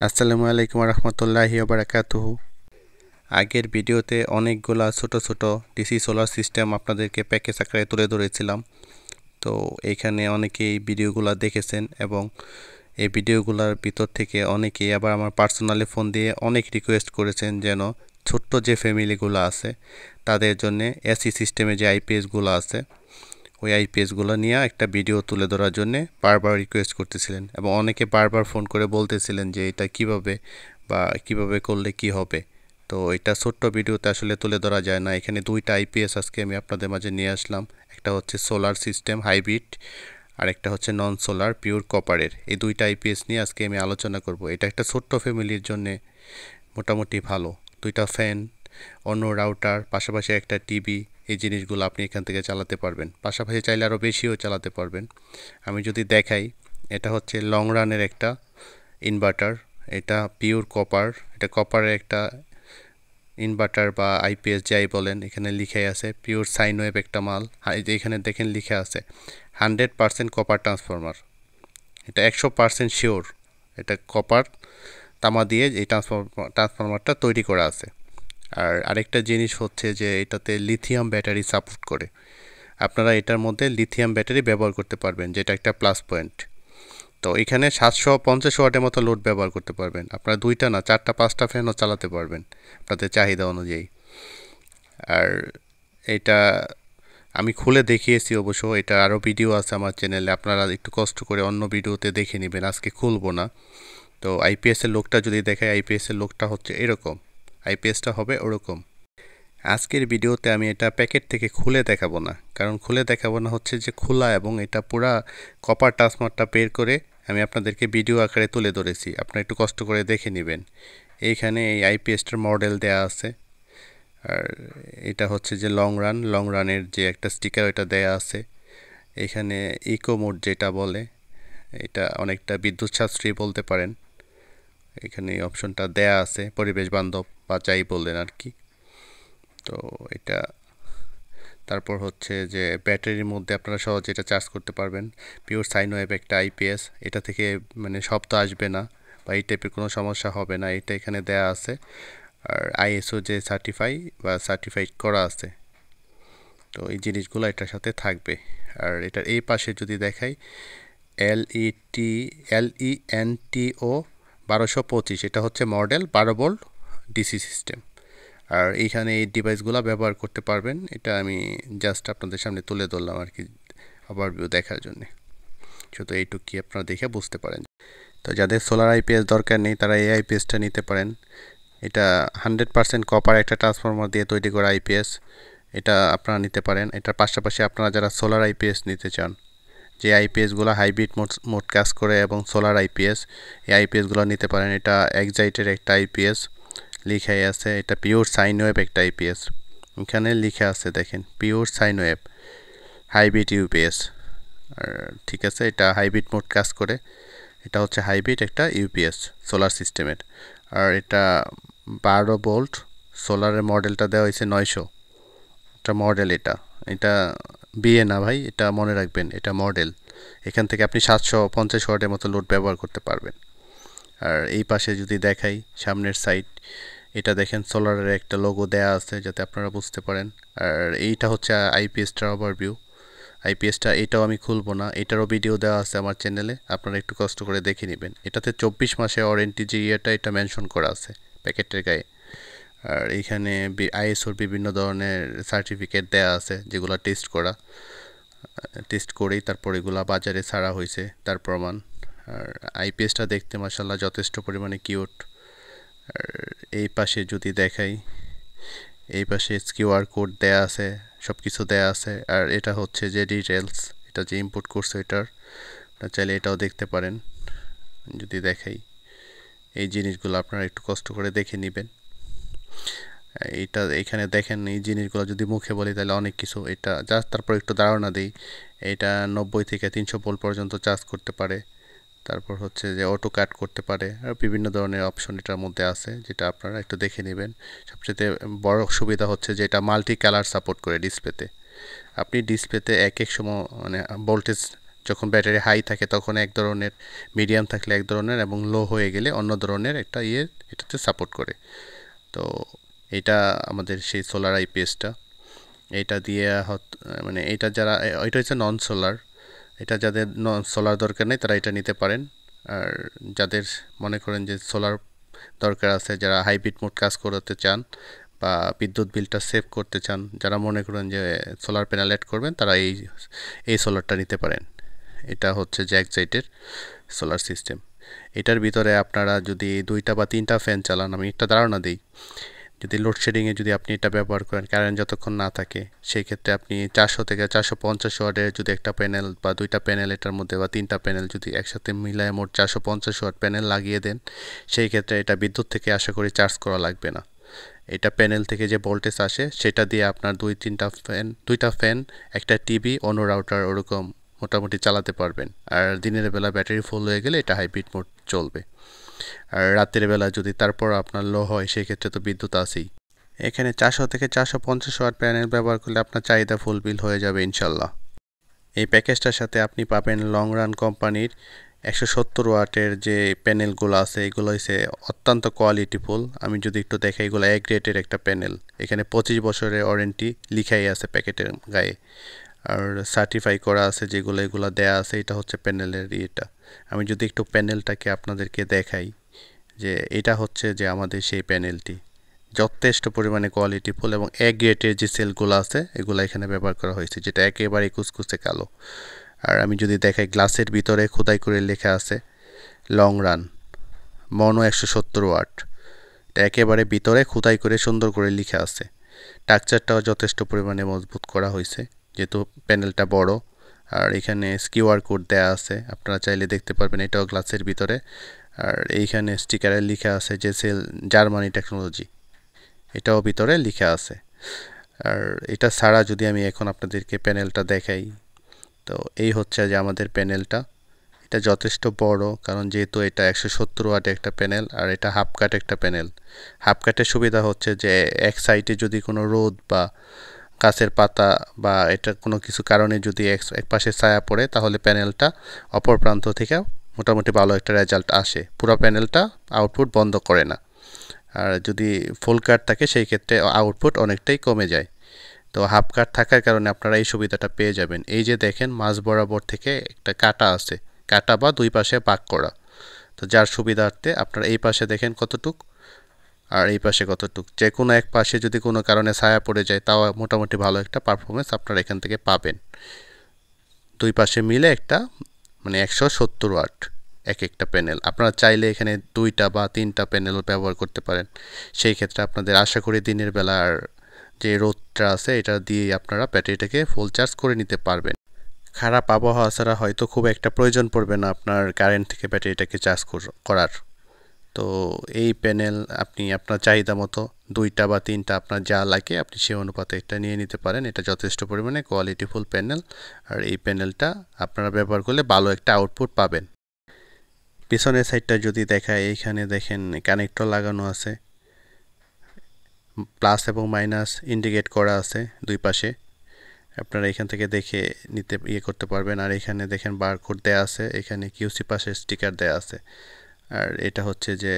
আসসালামু আলাইকুম রহমতুল্লাহি ওয়া বারাকাতুহু। আগের ভিডিওতে অনেকগুলা ছোট ছোট ডিসি সোলার সিস্টেম আপনাদেরকে প্যাকেজ আকারে তুলে ধরেছিলাম। তো এইখানে অনেকেই ভিডিওগুলো দেখেছেন এবং এই ভিডিওগুলোর ভিতর থেকে অনেকেই আবার আমার পার্সোনালি ফোন দিয়ে অনেক রিকোয়েস্ট করেছেন যেন ছোট্ট যে ফ্যামিলিগুলো আছে তাদের জন্য এসি সিস্টেমে যে আইপিএসগুলো আছে ওই আইপিএসগুলো নিয়ে একটা ভিডিও তুলে ধরার জন্যে বারবার রিকোয়েস্ট করতেছিলেন এবং অনেকে বারবার ফোন করে বলতেছিলেন যে এটা কিভাবে বা কিভাবে করলে কি হবে। তো এটা ছোট্ট ভিডিওতে আসলে তুলে ধরা যায় না। এখানে দুইটা আইপিএস আজকে আমি আপনাদের মাঝে নিয়ে আসলাম। একটা হচ্ছে সোলার সিস্টেম হাইব্রিড আর একটা হচ্ছে নন সোলার পিওর কপারের। এই দুইটা আইপিএস নিয়ে আজকে আমি আলোচনা করব। এটা একটা ছোট্ট ফ্যামিলির জন্যে মোটামুটি ভালো। দুইটা ফ্যান, অন্য রাউটার, পাশাপাশি একটা টিভি, এই জিনিসগুলো আপনি এখান থেকে চালাতে পারবেন। পাশাপাশি চাইলে আরও বেশিও চালাতে পারবেন। আমি যদি দেখাই, এটা হচ্ছে লং রানের একটা ইনভার্টার। এটা পিওর কপার, এটা কপারের একটা ইনভার্টার বা আইপিএস যাই বলেন। এখানে লিখাই আছে পিওর সাইন ওয়েভ একটা মাল। এখানে দেখেন লিখা আছে 100% কপার ট্রান্সফরমার। এটা 100% শিওর এটা কপার তামা দিয়ে এই ট্রান্সফরমারটা তৈরি করা আছে। আর আরেকটা জিনিস হচ্ছে যে এটাতে লিথিয়াম ব্যাটারি সাপোর্ট করে। আপনারা এটার মধ্যে লিথিয়াম ব্যাটারি ব্যবহার করতে পারবেন, যেটা একটা প্লাস পয়েন্ট। তো এখানে 750 ওয়াটের মতো লোড ব্যবহার করতে পারবেন। আপনারা দুইটা না, 4টা 5টা ফ্যানও চালাতে পারবেন আপনাদের চাহিদা অনুযায়ী। আর এটা আমি খুলে দেখিয়েছি অবশ্য, এটা আরও ভিডিও আছে আমার চ্যানেলে, আপনারা একটু কষ্ট করে অন্য ভিডিওতে দেখে নেবেন, আজকে খুলবো না। তো আইপিএসের লোকটা যদি দেখায়, আইপিএসের লোকটা হচ্ছে এরকম, আইপিএসটা হবে ওরকম। আজকের ভিডিওতে আমি এটা প্যাকেট থেকে খুলে দেখাবো না, কারণ খুলে দেখাবো না হচ্ছে যে খোলা এবং এটা পুরা কপার ট্রান্সফরমারটা বের করে আমি আপনাদেরকে ভিডিও আকারে তুলে ধরেছি। আপনারা একটু কষ্ট করে দেখে নেবেন। এইখানে এই আইপিএসটার মডেল দেয়া আছে। আর এটা হচ্ছে যে লং রানের যে একটা স্টিকার ওটা দেয়া আছে। এখানে ইকো মোড যেটা বলে, এটা অনেকটা বিদ্যুৎ সাশ্রয়ী বলতে পারেন। এখানে এই অপশনটা দেয়া আছে, পরিবেশ বান্ধব বা যাই বললেন আর কি। তো এটা তারপর হচ্ছে যে ব্যাটারির মধ্যে আপনারা সহজে এটা চার্জ করতে পারবেন। পিওর সাইন ওয়েভ একটা আইপিএস, এটা থেকে মানে শব্দ আসবে না বা এই টাইপের কোনো সমস্যা হবে না, এটা এখানে দেয়া আছে। আর আইএসও যে সার্টিফাইড করা আছে, তো এই জিনিসগুলো এটার সাথে থাকবে। আর এটার এই পাশে যদি দেখাই, LENTO 1225, এটা হচ্ছে মডেল 12 ভোল্ট ডিসি সিস্টেম। আর এইখানে এই ডিভাইসগুলো ব্যবহার করতে পারবেন। এটা আমি জাস্ট আপনাদের সামনে তুলে ধরলাম আর কি, ওভারভিউ দেখার জন্য। শুধু এইটুকুই আপনারা দেখে বুঝতে পারেন। তো যাদের সোলার আইপিএস দরকার নেই তারা এই আইপিএসটা নিতে পারেন। এটা 100% কপার একটা ট্রান্সফরমার দিয়ে তৈরি করা আইপিএস, এটা আপনারা নিতে পারেন। এটার পাশাপাশি আপনারা যারা সোলার আইপিএস নিতে চান, যে আইপিএসগুলো হাইব্রিড মোড কাজ করে এবং সোলার আইপিএস, এই আইপিএসগুলো নিতে পারেন। এটা এক্সাইটের একটা আইপিএস, লিখাই আছে এটা পিওর সাইন ওয়েভ একটা আইপিএস। এখানে লিখা আছে দেখেন pure sine wave hybrid UPS. আর ঠিক আছে, এটা হাইব্রিড মোড কাজ করে। এটা হচ্ছে হাইব্রিড একটা ইউপিএস সোলার সিস্টেমের। আর এটা 12 ভোল্ট সোলারের মডেলটা দেওয়া হয়েছে 900, এটা মডেল। এটা এটা বিএ না ভাই, এটা মনে রাখবেন, এটা মডেল। এখান থেকে আপনি 750 ওয়াটের মতো লোড ব্যবহার করতে পারবেন। আর এই পাশে যদি দেখাই সামনের সাইড, এটা দেখেন সোলারের একটা লোগো দেয়া আছে যাতে আপনারা বুঝতে পারেন। আর এইটা হচ্ছে আইপিএসটার ওভারভিউ। আইপিএসটা এটাও আমি খুলবো না, এটারও ভিডিও দেওয়া আছে আমার চ্যানেলে, আপনারা একটু কষ্ট করে দেখে নেবেন। এটাতে 24 মাসে ওয়ারেন্টি যে ইয়েটা, এটা মেনশন করা আছে প্যাকেটের গায়ে। আর এইখানে আইএসওর বিভিন্ন ধরনের সার্টিফিকেট দেয়া আছে যেগুলো টেস্ট করেই তারপর এগুলা বাজারে ছাড়া হয়েছে তার প্রমাণ। আর আইপিএসটা দেখতে মাশাআল্লাহ যথেষ্ট পরিমাণে কিউট। আর এই পাশে যদি দেখাই, এই পাশে কিউআর কোড দেয়া আছে, সব কিছু দেয়া আছে। আর এটা হচ্ছে যে ডিটেলস, এটা যে ইম্পোর্ট করছে এটার, চাইলে এটাও দেখতে পারেন। যদি দেখাই এই জিনিসগুলো আপনারা একটু কষ্ট করে দেখে নেবেন। এটা এখানে দেখেন এই জিনিসগুলো যদি মুখে বলি তাহলে অনেক কিছু, এটা জাস্ট তারপর একটু ধারণা দিই। এটা 90 থেকে 300 ভোল্ট পর্যন্ত চার্জ করতে পারে। তারপর হচ্ছে যে অটো কাট করতে পারে। আর বিভিন্ন ধরনের অপশন এটার মধ্যে আছে, যেটা আপনারা একটু দেখে নেবেন। সবচেয়ে বড় সুবিধা হচ্ছে যে এটা মাল্টি কালার সাপোর্ট করে ডিসপ্লেতে। আপনি ডিসপ্লেতে এক এক সময় মানে ভোল্টেজ যখন ব্যাটারি হাই থাকে তখন এক ধরনের, মিডিয়াম থাকলে এক ধরনের এবং লো হয়ে গেলে অন্য ধরনের একটা এটাতে সাপোর্ট করে। তো এটা আমাদের সেই সোলার আইপিএসটা, এটা দিয়ে মানে এটা যারা, এটা হচ্ছে নন সোলার, এটা যাদের নন সোলার দরকার নেই তারা এটা নিতে পারেন। আর যাদের মনে করেন যে সোলার দরকার আছে, যারা হাইব্রিড মোড কাজ করতে চান বা বিদ্যুৎ বিলটা সেভ করতে চান, যারা মনে করেন যে সোলার প্যানেল অ্যাড করবেন, তারা এই সোলারটা নিতে পারেন। এটা হচ্ছে যে এক্সাইটের সোলার সিস্টেম। এটার ভিতরে আপনারা যদি 2টা বা 3টা ফ্যান চালান, আমি একটা ধারণা দিই, যদি লোডশেডিংয়ে যদি আপনি এটা ব্যবহার করেন, কারেন্ট যতক্ষণ না থাকে, সেই ক্ষেত্রে আপনি 400 থেকে 450 ওয়াটের যদি একটা প্যানেল বা 2টা প্যানেল এটার মধ্যে বা 3টা প্যানেল যদি একসাথে মিলায় মোট 450 ওয়াট প্যানেল লাগিয়ে দেন, সেই ক্ষেত্রে এটা বিদ্যুৎ থেকে আশা করি চার্জ করা লাগবে না। এটা প্যানেল থেকে যে ভোল্টেজ আসে সেটা দিয়ে আপনার 2টা ফ্যান, একটা টিভি, অন্য রাউটার ওরকম মোটামুটি চালাতে পারবেন। আর দিনের বেলা ব্যাটারি ফুল হয়ে গেলে এটা হাইব্রিড মোড চলবে। আর রাতের বেলা যদি তারপর আপনার লো হয়, সেই ক্ষেত্রে তো বিদ্যুৎ আছেই। এখানে 400 থেকে 450 ওয়াট প্যানেল ব্যবহার করলে আপনার চাহিদা ফুলফিল হয়ে যাবে ইনশাল্লাহ। এই প্যাকেজটার সাথে আপনি পাবেন লং রান কোম্পানির 170 ওয়াটের যে প্যানেলগুলো আছে, এগুলো হচ্ছে অত্যন্ত কোয়ালিটিফুল। আমি যদি একটু দেখাই, এগুলো এ গ্রেডের একটা প্যানেল। এখানে 25 বছরের ওয়ারেন্টি লিখাই আছে প্যাকেটের গায়ে, আর সার্টিফাই করা আছে যেগুলো, এগুলো দেয়া আছে। এটা হচ্ছে প্যানেলের ইয়েটা। আমি যদি একটু প্যানেলটাকে আপনাদেরকে দেখাই, যে এটা হচ্ছে যে আমাদের সেই প্যানেলটি যথেষ্ট পরিমাণে কোয়ালিটিফুল এবং এ গ্রেডের যে সেলগুলো আছে এগুলো এখানে ব্যবহার করা হয়েছে, যেটা একেবারে কুচকুচে কালো। আর আমি যদি দেখাই, গ্লাসের ভিতরে খোদাই করে লেখা আছে লং রান মনো 170 ওয়াট। এটা একেবারে ভিতরে খোদাই করে সুন্দর করে লেখা আছে। স্ট্রাকচারটাও যথেষ্ট পরিমাণে মজবুত করা হয়েছে, যেহেতু প্যানেলটা বড়। আর এখানে কিউআর কোড দেওয়া আছে, আপনারা চাইলে দেখতে পারবেন, এটাও গ্লাসের ভিতরে। আর এইখানে স্টিকারে লেখা আছে যে সেল জার্মানি টেকনোলজি, এটাও ভিতরে লেখা আছে। আর এটা ছাড়া যদি আমি এখন আপনাদেরকে প্যানেলটা দেখাই, তো এই হচ্ছে যে আমাদের প্যানেলটা। এটা যথেষ্ট বড়, কারণ যেহেতু এটা 170 ওয়াটের একটা প্যানেল আর এটা হাফ কাট একটা প্যানেল। হাফ কাটের সুবিধা হচ্ছে যে এক সাইডে যদি কোনো রোদ বা গাছের পাতা বা এটা কোনো কিছু কারণে যদি এক পাশে ছায়া পড়ে, তাহলে প্যানেলটা অপর প্রান্ত থেকে মোটামুটি ভালো একটা রেজাল্ট আসে, পুরো প্যানেলটা আউটপুট বন্ধ করে না। আর যদি ফুল কাট থাকে সেই ক্ষেত্রে আউটপুট অনেকটাই কমে যায়। তো হাফ কাট থাকার কারণে আপনারা এই সুবিধাটা পেয়ে যাবেন। এই যে দেখেন, মাঝ বরাবর থেকে একটা কাটা আছে, কাটা বা দুই পাশে ভাগ করা। তো যার সুবিধার্থে আপনারা এই পাশে দেখেন কতটুক আর এই পাশে কতটুক, যে কোনো এক পাশে যদি কোনো কারণে ছায়া পড়ে যায়, তাও মোটামুটি ভালো একটা পারফরমেন্স আপনারা এখান থেকে পাবেন। দুই পাশে মিলে একটা মানে 170 ওয়াট এক একটা প্যানেল। আপনারা চাইলে এখানে 2টা বা 3টা প্যানেলও ব্যবহার করতে পারেন। সেই ক্ষেত্রে আপনাদের আশা করি দিনের বেলার যে রোদটা আছে এটা দিয়ে আপনারা ব্যাটারিটাকে ফুল চার্জ করে নিতে পারবেন। খারাপ আবহাওয়া ছাড়া হয়তো খুব একটা প্রয়োজন পড়বে না আপনার কারেন্ট থেকে ব্যাটারিটাকে চার্জ করার। তো এই প্যানেল আপনি আপনার চাহিদা মতো 2টা বা 3টা আপনার যা লাগে আপনি সেই অনুপাতে এটা নিয়ে নিতে পারেন। এটা যথেষ্ট পরিমাণে কোয়ালিটিফুল প্যানেল। আর এই প্যানেলটা আপনারা ব্যবহার করলে ভালো একটা আউটপুট পাবেন। পিছনের সাইডটা যদি দেখায়, এইখানে দেখেন কানেক্টর লাগানো আছে, প্লাস এবং মাইনাস ইন্ডিকেট করা আছে দুই পাশে। আপনারা এখান থেকে দেখে নিতে করতে পারবেন। আর এখানে দেখেন বারকোড দেয়া আছে, এখানে কিউসি পাশের স্টিকার দেয়া আছে। আর এটা হচ্ছে যে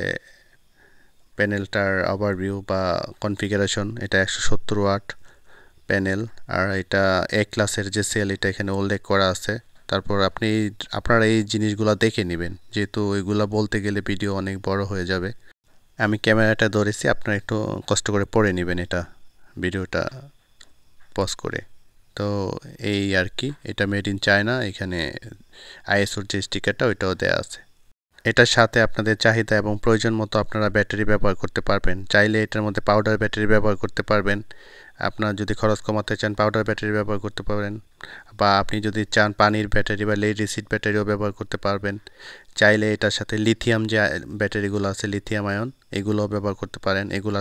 প্যানেলটার ওভারভিউ বা কনফিগারেশন। এটা 170 ওয়াট প্যানেল, আর এটা এ ক্লাসের যে সেল এটা এখানে উল্লেখ করা আছে। তারপর আপনারা এই জিনিসগুলো দেখে নেবেন, যেহেতু ওইগুলো বলতে গেলে ভিডিও অনেক বড় হয়ে যাবে। আমি ক্যামেরাটা ধরেছি, আপনারা একটু কষ্ট করে পড়ে নেবেন এটা, ভিডিওটা পজ করে। তো এই আর কি, এটা মেড ইন চায়না। এখানে আইএসওর যে স্টিকারটা ওইটাও দেওয়া আছে। এটার সাথে আপনাদের চাহিদা এবং প্রয়োজন মতো আপনারা ব্যাটারি ব্যবহার করতে পারবেন। চাইলে এটার মধ্যে পাউডার ব্যাটারি ব্যবহার করতে পারবেন। আপনার যদি খরচ কমাতে চান পাউডার ব্যাটারি ব্যবহার করতে পারবেন, বা আপনি যদি চান পানির ব্যাটারি বা লেড অ্যাসিড ব্যাটারিও ব্যবহার করতে পারবেন। চাইলে এটার সাথে লিথিয়াম যে ব্যাটারিগুলো আছে, লিথিয়াম আয়ন, এগুলোও ব্যবহার করতে পারেন। এগুলো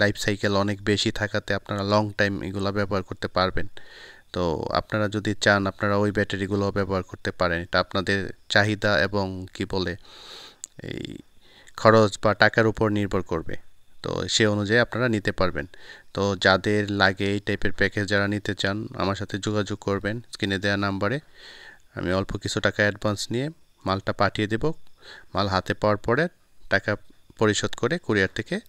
লাইফ সাইকেল অনেক বেশি থাকাতে আপনারা লং টাইম এগুলো ব্যবহার করতে পারবেন। তো আপনারা যদি চান আপনারা ওই ব্যাটারিগুলো ব্যবহার করতে পারেন। এটা আপনাদের চাহিদা এবং কি বলে এই খরচ বা টাকার উপর নির্ভর করবে। তো সে অনুযায়ী আপনারা নিতে পারবেন। তো যাদের লাগে এই টাইপের প্যাকেজ যারা নিতে চান, আমার সাথে যোগাযোগ করবেন স্ক্রিনে দেওয়া নাম্বারে। আমি অল্প কিছু টাকা অ্যাডভান্স নিয়ে মালটা পাঠিয়ে দেব। মাল হাতে পাওয়ার পরে টাকা পরিশোধ করে কুরিয়ার থেকে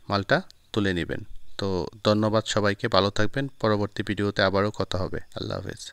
মালটা তুলে নেবেন। তো ধন্যবাদ সবাইকে, ভালো থাকবেন। পরবর্তী ভিডিওতে আবারও কথা হবে। আল্লাহ হাফেজ।